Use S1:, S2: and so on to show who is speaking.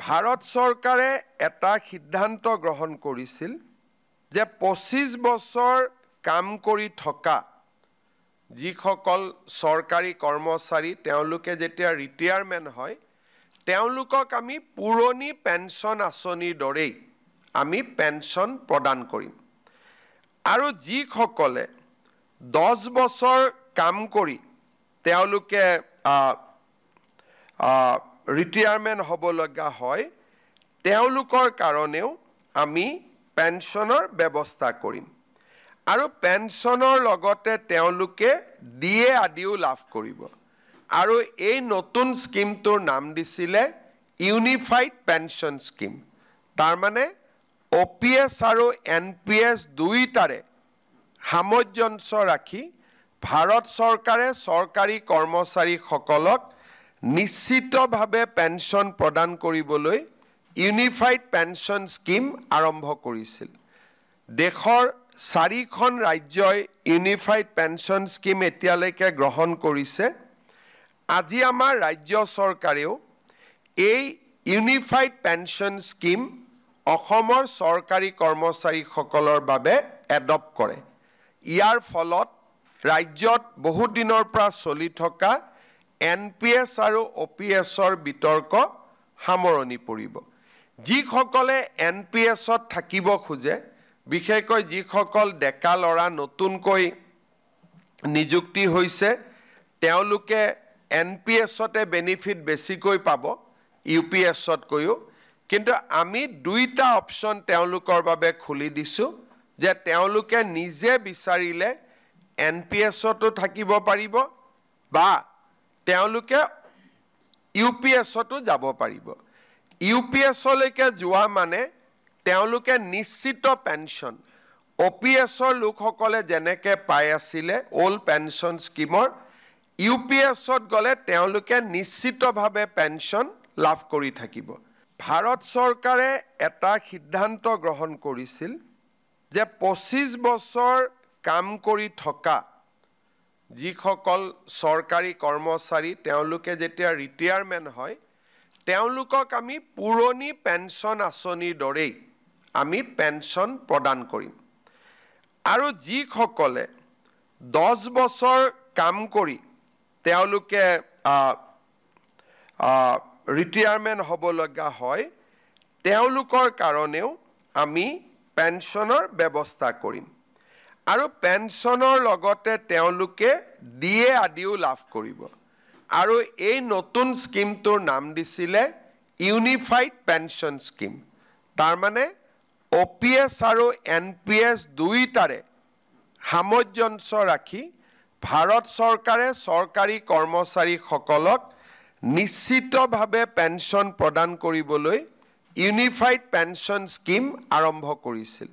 S1: ভাৰত চৰকাৰে এটা সিদ্ধান্ত গ্ৰহণ কৰিছিল যে 25 বছৰ কাম কৰি থকা যিসকল চৰকাৰী কৰ্মচাৰী তেওঁলোকে যেতিয়া ৰিটায়াৰমেন্ট হয় তেওঁলোকক আমি পুৰণি পেনশন আঁচনিৰ দৰেই আমি পেনশন প্ৰদান কৰিম আৰু যিসকলে 10 বছৰ কাম কৰি তেওঁলোকে ৰিটায়াৰমেন্ট হ'ব লগা হয় তেওঁলোকৰ কাৰণেও আমি পেনশনৰ ব্যৱস্থা কৰিম আৰু পেনশনৰ লগতে তেওঁলোকে ডিএ আদিও লাভ কৰিব আৰু এই নতুন স্কিমটোৰ নাম দিছিলে ইউনিফাইড পেনশন স্কিম তাৰ মানে ওপিএছ আৰু এনপিএছ দুইটাৰে সামঞ্জস্য ৰাখি ভাৰত চৰকাৰে চৰকাৰী কৰ্মচাৰীসকলক নিশ্চিতভাৱে পেনশন প্ৰদান কৰিবলৈ ইউনিফাইড পেনশন স্কিম আৰম্ভ কৰিছিল দেশৰ 4খন ৰাজ্যই ইউনিফাইড পেনশন স্কিম এতিয়ালৈকে গ্ৰহণ কৰিছে আজি আমাৰ ৰাজ্য চৰকাৰেও এই ইউনিফাইড পেনশন স্কিম অসমৰ চৰকাৰী কৰ্মচাৰীসকলৰ বাবে এডপ্ট কৰে ইয়াৰ ফলত ৰাজ্যত বহু দিনৰ পৰা চলি থকা এনপিএছ আৰু ওপিএছৰ বিতৰ্ক সামৰণি পৰিব যিসকলে এনপিএছত থাকিব খোজে বিশেষকৈ যিসকল ডেকা লৰা নতুনকৈ নিযুক্তি হৈছে তেওঁলোকে এনপিএছতে বেনিফিট বেছিকৈ পাব ইউপিএছত কৈও কিন্তু আমি দুইটা অপচন তেওঁলোকৰ বাবে খুলি দিছো যে তেওঁলোকে নিজে বিচাৰিলে এনপিএছতো থাকিব পাৰিব বা তেওঁলোকে ইউপিএছতো যাব পাৰিব ইউপিএছলৈকে যোৱা মানে তেওঁলোকে নিশ্চিত পেনশন ওপিএছৰ লোকসকলে যেনেকৈ পাই আছিলে ওল্ড পেনশন স্কিমৰ ইউপিএছত গলে তেওঁলোকে নিশ্চিতভাৱে পেনশন লাভ কৰি থাকিব ভাৰত চৰকাৰে এটা সিদ্ধান্ত গ্ৰহণ কৰিছিল যে 25 বছৰ কাম কৰি থকা যিসকল চৰকাৰী কৰ্মচাৰী তেওঁলোকে যেতিয়া ৰিটায়াৰমেন্ট হয় তেওঁলোকক আমি পুৰণি পেনশন আঁচনিৰ দৰেই আমি পেনশন প্ৰদান কৰিম আৰু যিসকলে 10 বছৰ কাম কৰি তেওঁলোকে ৰিটায়াৰমেন্ট হ'ব লগা হয় তেওঁলোকৰ কাৰণেও আমি পেনশনৰ ব্যৱস্থা কৰিম আৰু পেনশনৰ লগতে তেওঁলোকে ডিএ আদিও লাভ কৰিব আৰু এই নতুন স্কিমটোৰ নাম দিছিলে ইউনিফাইড পেনশন স্কিম তাৰ মানে ওপিএছ আৰু এনপিএছ দুইটাৰে সামঞ্জস্য ৰাখি ভাৰত চৰকাৰে চৰকাৰী কৰ্মচাৰীসকলক নিশ্চিতভাৱে পেনশন প্ৰদান কৰিবলৈ ইউনিফাইড পেনশন স্কিম আৰম্ভ কৰিছিল